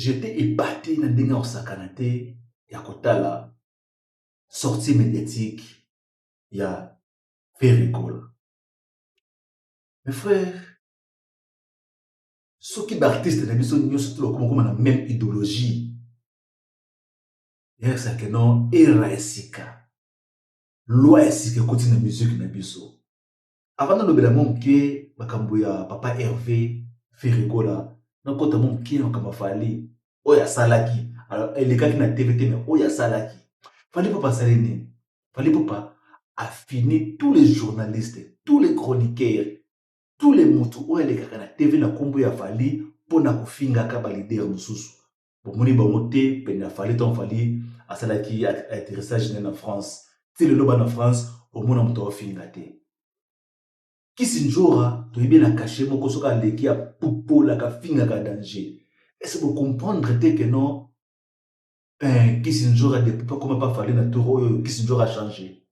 j'étais épaté na ndenge osakana te ya kotala sortie médiatique ya Ferregola. Mes frères, soki baartiste na biso nyonso tolokoma na même idéologie yesake non era esika loi esika ekoti na musique na biso. Avant nalobela mo moke makambo ya papa Hervé Ferregola nakota mo moke makambo afali oyo asalaki elekaki na tv te mais oyo asalaki fali papa asali nini? Fali papa a fini tous les journalistes, tous les chroniqueurs, tous les mutu oyo elekaka na tv na kombo ya fali mpona kofingaka balider mosusu bomoni bango te pene ya fali ntango fali asalaki atterrissage na France ti lelo bana France omona moto aofinga te. Kisinjora toyebi na caché moko soki aleki apupolaka afingaka danger. Est-ce que vous comprendre que non Kisinjora depuis pas comment pas fallait na tour Kisinjora a changé.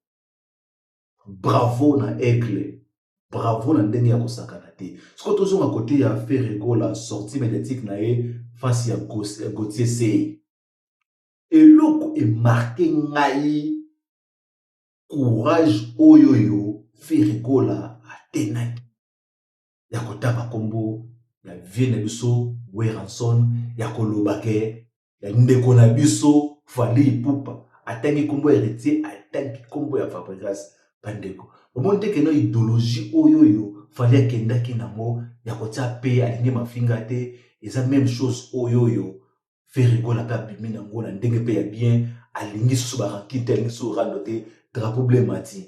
Bravo na Aigle. Bravo na ndenge ya kosakana te. Ce que toujours à côté ya Ferregola sortie médiatique na face ya Gauthier Sey. Et loko est marqué ngai courage oyoyo Ferregola atenaki. Ya kotaba kombo ya vie na biso Weranson ya kolobake ya ndeko na biso Fally Ipupa atangi kombo héritier atangi kombo ya Fabregas bandeko omonte ke no idéologie oyoyo Fally akendaki nango ya kotia pe alingi mafinga te eza même chose oyoyo Ferregola pe abimi nango na ndenge pe ya bien alingi susu baranki te alingi susu rando te drapeau bleu mati.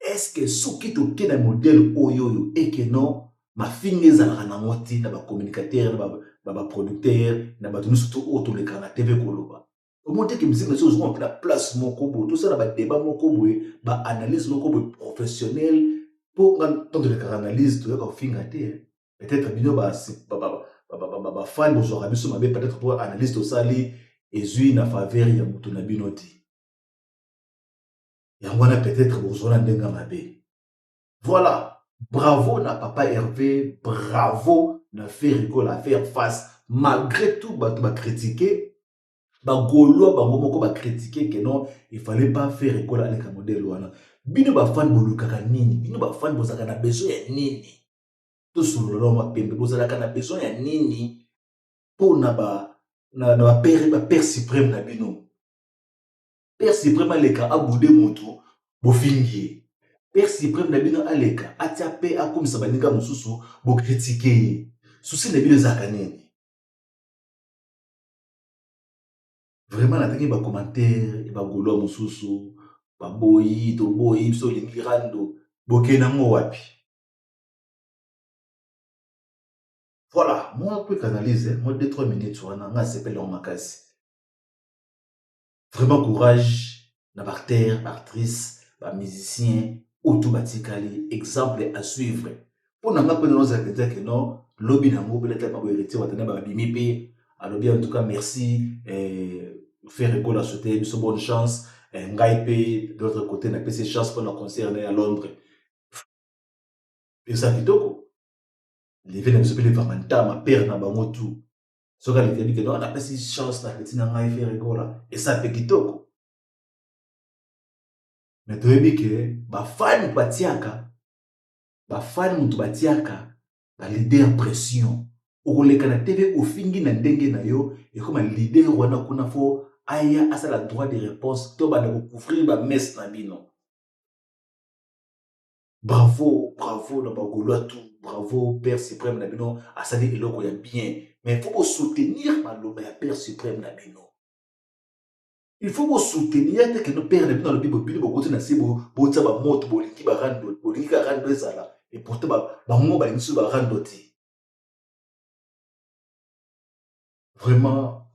Est-ce que soki toke na modèle oyoyo et que non ma finge ezalaka nango te na bacommunicateur na baproducteur na bato nyonso oyo tolekaka na tv koloba omonte ke musique na biso ozonga mpe na place moko boye tosala badébat moko boye baanalyse moko boye professionnel mpo nga ntango tolekaka analyse toyoka kofinga te peut-être bino bafan bozwaka biso mabe peut-être mpo analyse tosali ezwi na faveur ya moto na bino te yango wana peut-être bozwa na ndenge mabe. Voilà. Bravo na papa Hervé, bravo na Ferregola à faire face. Malgré tout, bah critiquer, bah gaulois, bah moko bah critiquer que non, il fallait pas faire Ferregola avec un modèle wana. Bino ba fan bolukaka nini, bino ba fan bozaka na besoin ya nini. To solo ma pembe bozaka na besoin ya nini pour na père suprême na bino. Père suprême aleka aboude moto bofingie. Père suprême na bino aleka atia pe akomisa baninga mosusu bo critiquer souci na bino ezaka nini vraiment natangi ba commentaire ba golo mosusu ba boyi to boyi biso lingi rando bokena ngo wapi. Voilà, moi quick analyse moi 2-3 minutes wana nga sepela makasi. Vraiment courage na acteur, actrice, ba musicien automatically exemple à suivre. Pour n'a pas que nous allons dire que non, lobby n'a pas peut-être pas héritier ou attendre ba bimipe. Alors bien en tout cas merci Ferregola souhaiter une bonne chance ngaipe de l'autre côté n'a pas ces chances pour nous concerner à Londres. Et ça kitoko. Les veines se pele vamanta ma père na bango tout. Ce gars il dit que non on a pas ces chances na petit na ngai Ferregola et ça pe kitoko. Mais toyebi ke ba fan batiaka ba fan mutu batiaka ba leader pression okoleka na tv ofingi na ndenge na yo et comme leader wana kuna fo aya asala droit de réponse to ba na couvrir ba messe na bino. Bravo bravo na ba goloa tout bravo père suprême na bino asali eloko ya bien mais faut soutenir maloba ya père suprême na bino. Il faut vous soutenir que nos pères ne dans le Bible beaucoup na sebo botsa ba moto bolingi ba rando bolingi ka rando ezala et pourtant ba mo ba lingi ba rando ti. Vraiment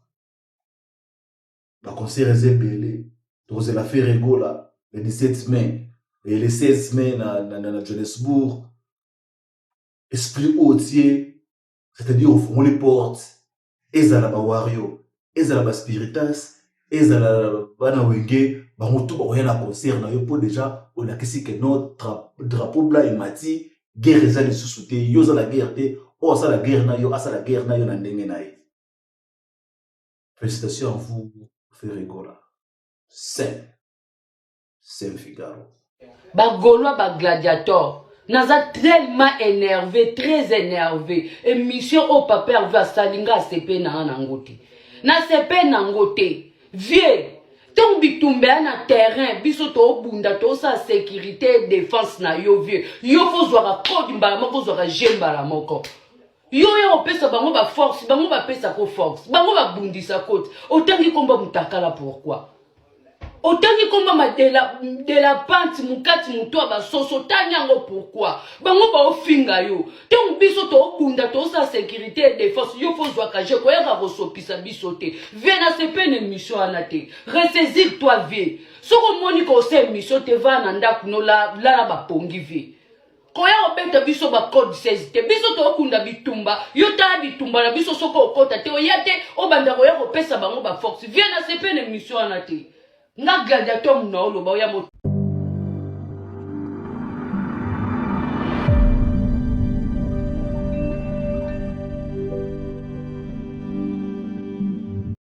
ba concert ezebele donc la Ferregola le 17 mai et le 16 mai na Johannesburg esprit hautier c'est-à-dire au fond les portes ezala ba wario ezala ba spiritas ezala bana wenge bango ba na concert na yo po déjà on a kisi que notre drapeau blanc et mati guerre ezali sous te yo za la guerre te o sa la guerre na yo asa la guerre na yo na ndenge na ye Félicitations à vous, Ferregola. C'est Figaro. Bagolois, ba gladiateur. Naza tellement énervé, très énervé. Émission au papier va salinga sepe na anangote. Na sepe nangote. Vieux. Ton bitumbe na terrain, biso to bunda to sa sécurité défense na yo vieux. Yo fo zwara code mbala moko zwara jemba la moko. Yo ya opesa bango ba force, bango ba pesa ko force. Bango ba bundisa kote. Otangi komba mutakala pourquoi? Otangi komba de la pente mukati mutoa ba soso tanyango pourquoi? Bango ba ofinga yo. Te biso to bunda to sa sécurité et défense yo fo zwa kaje ko ya ko sopisa biso te. Viens na sepe une mission anate. Ressaisir toi vie. Soko moni ko se mission te va na ndaku no la ba pongi vie. Koya obeta biso ba code 16 te biso to bunda bitumba yo ta bitumba na biso soko okota te oyate obanda ko ya ko pesa bango ba force. Viens na sepe une mission anate. Nga gladiateur mna oloba ya